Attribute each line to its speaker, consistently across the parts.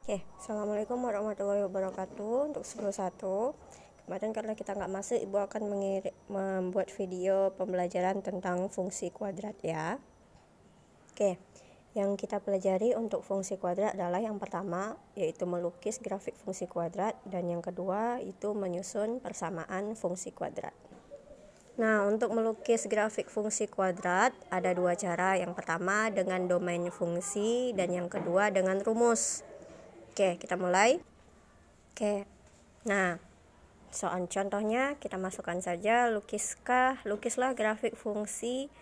Speaker 1: Oke, Assalamualaikum warahmatullahi wabarakatuh. Untuk 11 kemarin karena kita nggak masuk, Ibu akan membuat video pembelajaran tentang fungsi kuadrat ya. Oke, yang kita pelajari untuk fungsi kuadrat adalah yang pertama yaitu melukis grafik fungsi kuadrat, dan yang kedua itu menyusun persamaan fungsi kuadrat. Nah, untuk melukis grafik fungsi kuadrat ada dua cara. Yang pertama dengan domain fungsi, dan yang kedua dengan rumus. Oke, kita mulai. Oke, nah soal contohnya kita masukkan saja, lukislah grafik fungsi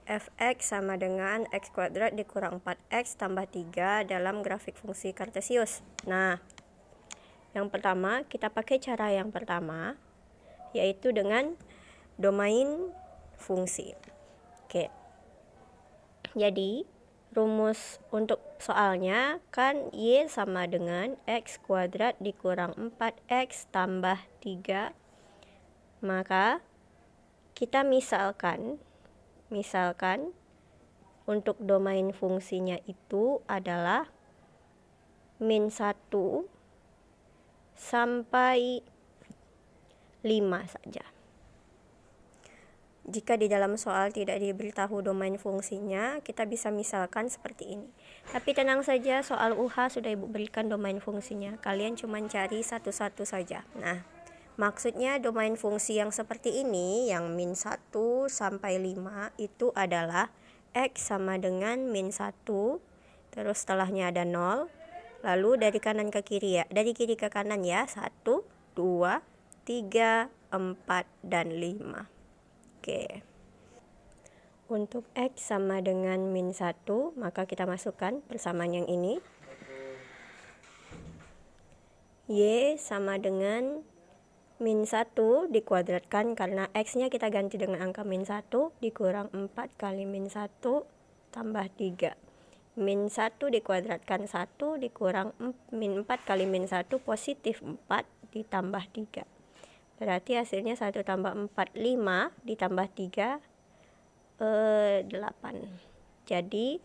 Speaker 1: fx sama dengan x kuadrat dikurang 4x tambah 3 dalam grafik fungsi kartesius. Nah, yang pertama kita pakai cara yang pertama, yaitu dengan domain fungsi. Oke, jadi rumus untuk soalnya kan Y sama dengan X kuadrat dikurang 4X tambah 3. Maka kita misalkan untuk domain fungsinya itu adalah min 1 sampai 5 saja. Jika di dalam soal tidak diberitahu domain fungsinya, kita bisa misalkan seperti ini. Tapi tenang saja, soal UH sudah Ibu berikan domain fungsinya. Kalian cuma cari satu-satu saja. Nah, maksudnya domain fungsi yang seperti ini, yang min 1 sampai 5, itu adalah X sama dengan min 1, terus setelahnya ada 0, lalu dari kanan ke kiri ya, dari kiri ke kanan ya, 1, 2, 3, 4, dan 5. Oke. Untuk X sama dengan min 1, maka kita masukkan persamaan yang ini. Y sama dengan min 1 dikuadratkan, karena X-nya kita ganti dengan angka min 1, dikurang 4 kali min 1 tambah 3. Min 1 dikuadratkan 1 dikurang min 4 kali min 1 positif 4 ditambah 3. Berarti hasilnya 1 tambah 4, 5, ditambah 3, 8. Jadi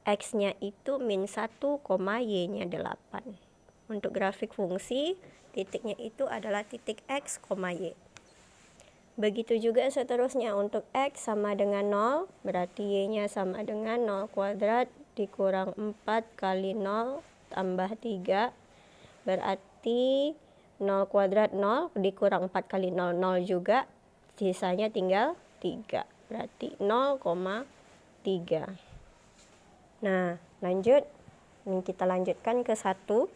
Speaker 1: X-nya itu min 1, Y-nya 8. Untuk grafik fungsi, titiknya itu adalah titik X, Y. Begitu juga seterusnya untuk X sama dengan 0, berarti Y-nya sama dengan 0 kuadrat dikurang 4 kali 0 tambah 3. Berarti 0 kuadrat 0 dikurang 4 kali 0, 0 juga, sisanya tinggal 3, berarti 0,3. Nah, lanjut, ini kita lanjutkan ke 1.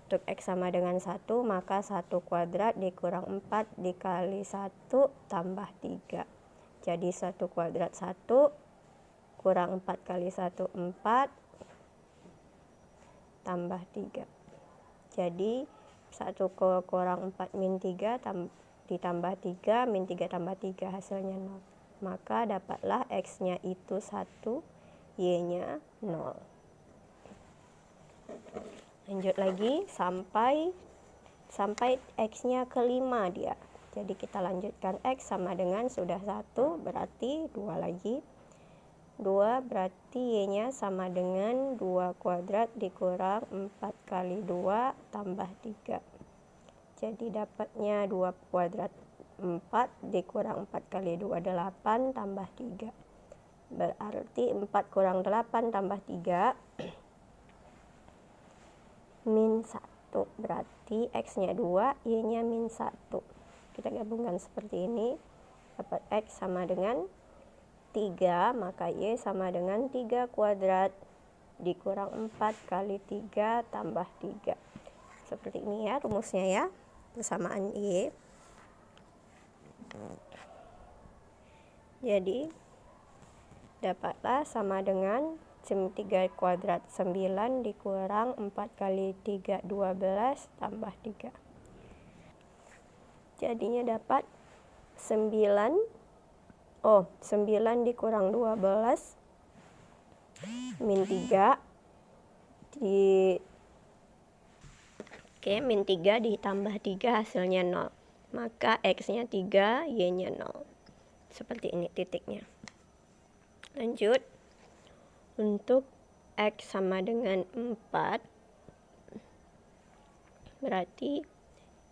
Speaker 1: Untuk X sama dengan 1, maka 1 kuadrat dikurang 4 dikali 1 tambah 3. Jadi 1 kuadrat 1 kurang 4 kali 1, 4 tambah 3. Jadi 1 kurang 4 min 3 ditambah 3, min 3 tambah 3, hasilnya 0. Maka dapatlah X-nya itu 1, Y-nya 0. Lanjut lagi sampai X-nya ke 5 dia. Jadi kita lanjutkan X sama dengan sudah 1, berarti 2 lagi. 2 berarti Y-nya sama dengan 2 kuadrat dikurang 4 kali 2 tambah 3. Jadi dapatnya 2 kuadrat 4 dikurang 4 kali 2, 8 tambah 3. Berarti 4 kurang 8 tambah 3, min 1. Berarti X-nya 2, Y-nya min 1. Kita gabungkan seperti ini. Dapat X sama dengan 3, maka Y sama dengan 3 kuadrat dikurang 4 kali 3 tambah 3. Seperti ini ya rumusnya ya, persamaan Y. Jadi dapatlah sama dengan 3 kuadrat 9 dikurang 4 kali 3, 12 tambah 3. Jadinya dapat 9 dikurang 12 min 3 min 3 ditambah 3, hasilnya 0. Maka X-nya 3, Y-nya 0. Seperti ini titiknya. Lanjut. Untuk X sama dengan 4, Berarti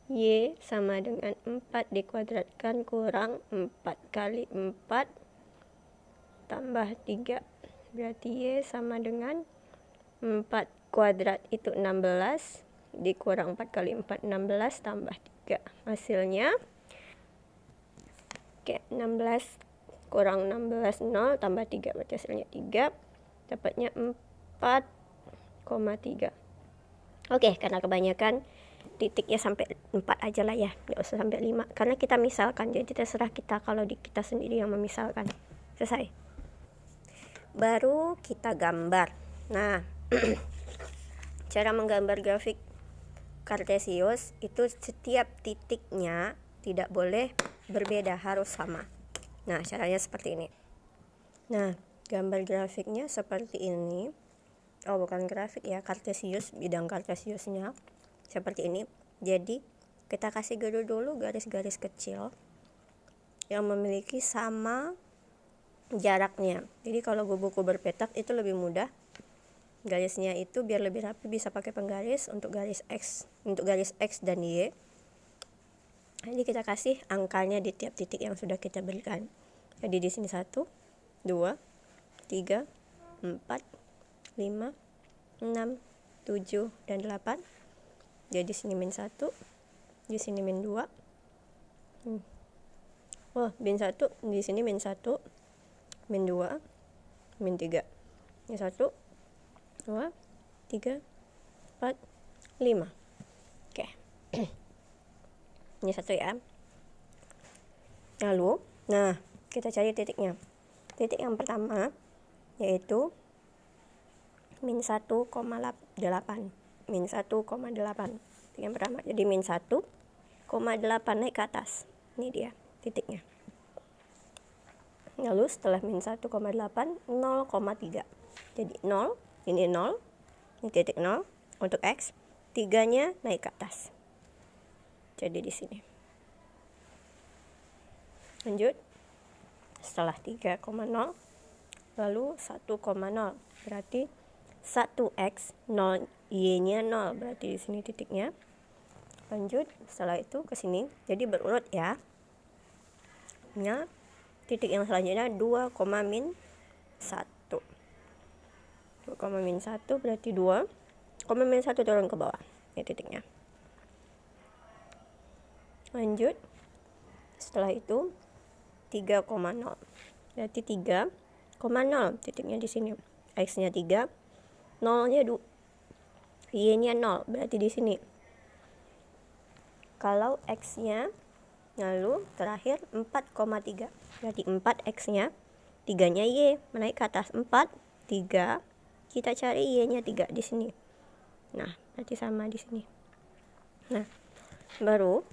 Speaker 1: Y sama dengan 4 dikuadratkan kurang 4 kali 4 tambah 3. Berarti Y sama dengan 4 kuadrat itu 16 dikurang 4 kali 4 16 tambah 3. Hasilnya 16 kurang 16 0 tambah 3, berarti hasilnya 3. Dapatnya 4,3. Oke, karena kebanyakan titiknya sampai 4 aja lah ya, nggak usah sampai 5 karena kita misalkan, jadi terserah kita kalau kita sendiri yang memisalkan. Selesai. Baru kita gambar. Nah, cara menggambar grafik kartesius itu setiap titiknya tidak boleh berbeda, harus sama. Nah, caranya seperti ini. Nah, gambar grafiknya seperti ini. Oh, bukan grafik ya, kartesius, bidang kartesiusnya seperti ini. Jadi kita kasih dulu garis-garis kecil yang memiliki sama jaraknya. Jadi kalau buku berpetak itu lebih mudah. Garisnya itu biar lebih rapi bisa pakai penggaris untuk garis X, dan Y. Jadi kita kasih angkanya di tiap titik yang sudah kita berikan. Jadi di sini 1, 2, 3, 4, 5, 6, 7, dan 8. Jadi sini min 1, di sini min 2. Min 1, di sini min 1, min 2, min 3. Ini 1, 2, 3, 4, 5. Oke. Ini 1 ya. Lalu, nah, kita cari titiknya. Titik yang pertama yaitu min 1,8. Min 1,8. Titik yang pertama. Jadi min 1,8 naik ke atas. Ini dia titiknya. Lalu setelah min 1,8, 0,3. Jadi 0, ini 0, ini titik 0 untuk X. 3-nya naik ke atas. Jadi di sini. Lanjut. Setelah 3,0 lalu 1,0. Berarti 1x 0, y-nya 0. Berarti di sini titiknya. Lanjut, setelah itu ke sini. Jadi berurut ya. Nah, titik yang selanjutnya 2, min 1. 2, min 1 berarti 2, min 1 turun ke bawah. Ini titiknya. Lanjut. Setelah itu 3,0. Berarti 3,0 titiknya di sini. X-nya 3, 0-nya 2. Y-nya 0, berarti di sini. Kalau X-nya lalu terakhir 4,3. Berarti 4x-nya, 3-nya Y, menaik ke atas 4, 3. Kita cari Y-nya 3 di sini. Nah, berarti sama di sini. Nah, baru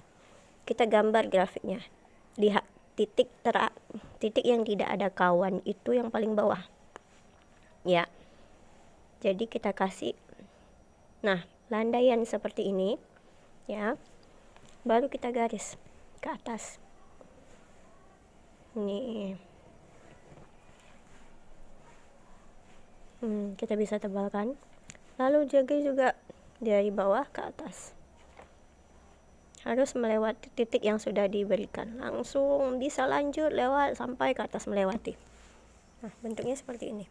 Speaker 1: kita gambar grafiknya. Lihat titik yang tidak ada kawan itu yang paling bawah. Ya. Jadi kita kasih landaian seperti ini, ya. Baru kita garis ke atas. Nih. Kita bisa tebalkan. Lalu jaga juga dari bawah ke atas. Harus melewati titik yang sudah diberikan. Langsung bisa lanjut lewat sampai ke atas melewati. Nah, bentuknya seperti ini.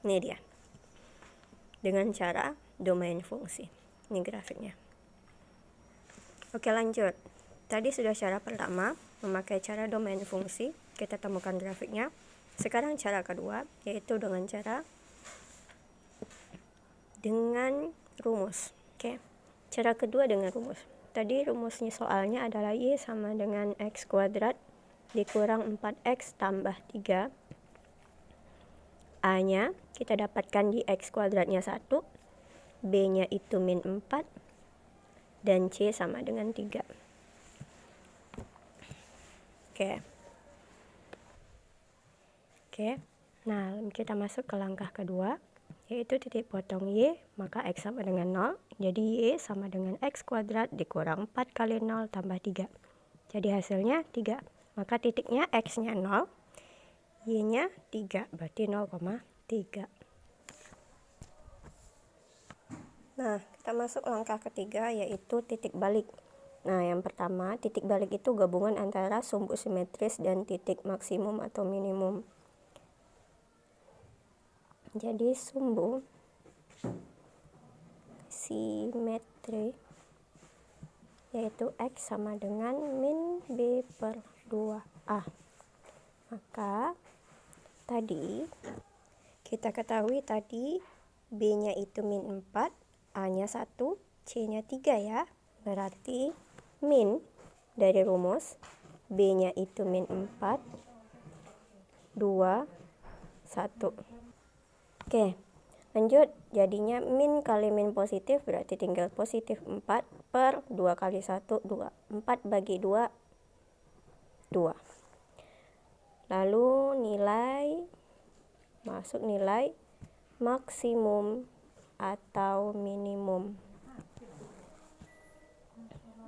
Speaker 1: Ini dia. Dengan cara domain fungsi. Ini grafiknya. Oke, lanjut. Tadi sudah cara pertama, memakai cara domain fungsi. Kita temukan grafiknya. Sekarang cara kedua, yaitu dengan cara rumus. Oke. Cara kedua dengan rumus. Tadi rumusnya soalnya adalah Y sama dengan X kuadrat dikurang 4X tambah 3. A-nya kita dapatkan di X kuadratnya 1, B-nya itu min 4, dan C sama dengan 3. Oke. Nah, kita masuk ke langkah kedua, yaitu titik potong Y, maka X sama dengan 0. Jadi Y sama dengan X kuadrat dikurang 4 kali 0 tambah 3. Jadi hasilnya 3. Maka titiknya X-nya 0, Y-nya 3, berarti 0,3. Nah, kita masuk langkah ketiga, yaitu titik balik. Nah, yang pertama, titik balik itu gabungan antara sumbu simetris dan titik maksimum atau minimum. Jadi sumbu simetri yaitu X sama dengan min B per 2A. Maka tadi kita ketahui tadi B-nya itu min 4, A-nya 1, C-nya 3 ya. Berarti min dari rumus B-nya itu min 4, 2, 1. Oke, lanjut. Jadinya min kali min positif berarti tinggal positif 4 per 2 kali 1, 2. 4 bagi 2, 2. Lalu masuk nilai maksimum atau minimum.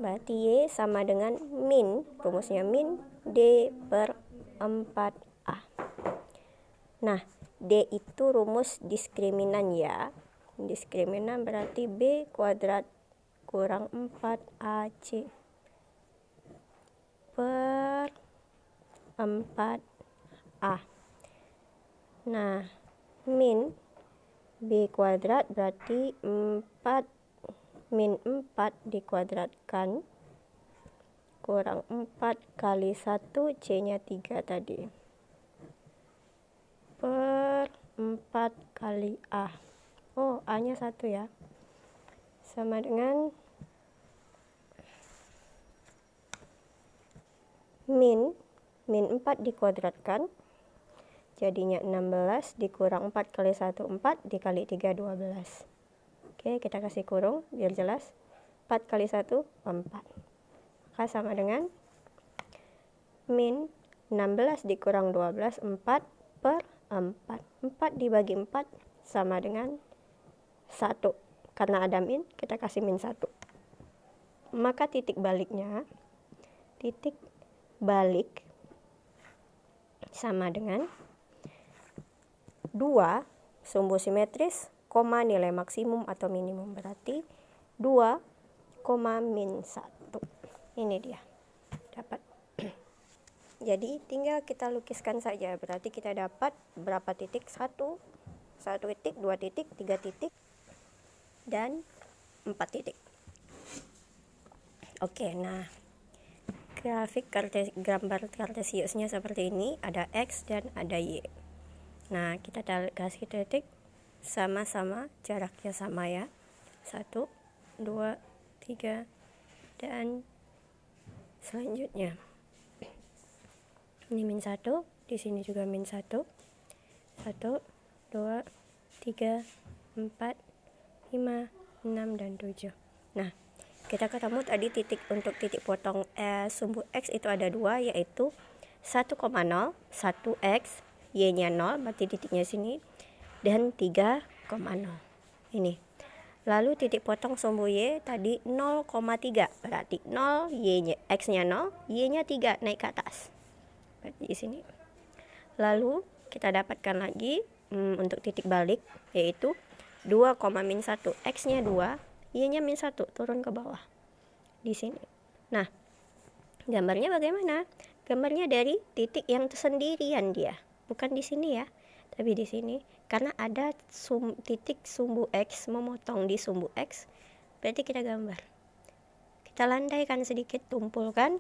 Speaker 1: Berarti Y sama dengan min, rumusnya min D per 4A. Nah, D itu rumus diskriminan ya. Diskriminan berarti B kuadrat kurang 4AC per 4A. Nah, min B kuadrat berarti 4 min 4 dikuadratkan kurang 4 kali 1 C-nya 3 tadi per 4 kali A. Oh, A-nya 1 ya. Sama dengan min 4 dikuadratkan jadinya 16 dikurang 4 kali 1 4 dikali 3 12. Oke, kita kasih kurung biar jelas. 4 kali 1 4. Maka sama dengan min 16 dikurang 12 4 per 4. 4 dibagi 4 sama dengan 1. Karena ada min, kita kasih min 1. Maka titik balik sama dengan 2 sumbu simetris, koma nilai maksimum atau minimum. Berarti 2, min 1. Ini dia. Dapat. Jadi tinggal kita lukiskan saja. Berarti kita dapat berapa titik? 1 titik, 2 titik, 3 titik, dan 4 titik. Oke, nah grafik gambar kartesiusnya seperti ini. Ada X dan ada Y. Nah, kita kasih titik sama-sama, jaraknya sama ya. 1, 2, 3, dan selanjutnya ini min 1, di sini juga min 1. 1, 2, 3, 4, 5, 6, dan 7. Nah, kita ketemu tadi titik untuk titik potong sumbu X itu ada 2, yaitu 1,0, 1X, Y-nya 0, berarti titiknya sini, dan 3,0. Ini. Lalu titik potong sumbu Y tadi 0,3, berarti 0, Y-nya, X-nya 0, Y-nya 3, naik ke atas. Berarti di sini. Lalu kita dapatkan lagi untuk titik balik, yaitu 2, min 1, X-nya 2, Y-nya min 1, turun ke bawah. Di sini. Nah, gambarnya bagaimana? Gambarnya dari titik yang sendirian dia. Bukan di sini ya, tapi di sini. Karena ada titik sumbu X memotong di sumbu X, berarti kita gambar. Kita landaikan sedikit, tumpulkan,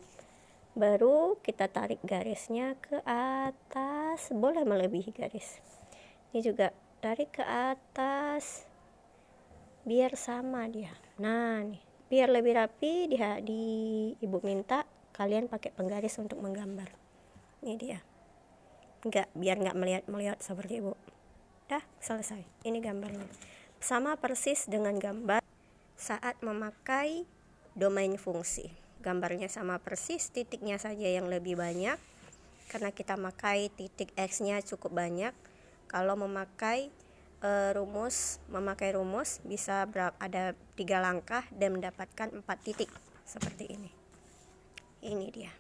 Speaker 1: baru kita tarik garisnya ke atas. Boleh melebihi garis. Ini juga tarik ke atas biar sama dia. Nah, nih, biar lebih rapi ibu minta kalian pakai penggaris untuk menggambar. Ini dia. Biar nggak melihat seperti ibu. Dah, selesai. Ini gambarnya. Sama persis dengan gambar saat memakai domain fungsi. Gambarnya sama persis, titiknya saja yang lebih banyak karena kita pakai titik X-nya cukup banyak. Kalau memakai rumus bisa ada 3 langkah dan mendapatkan 4 titik seperti ini. Ini dia.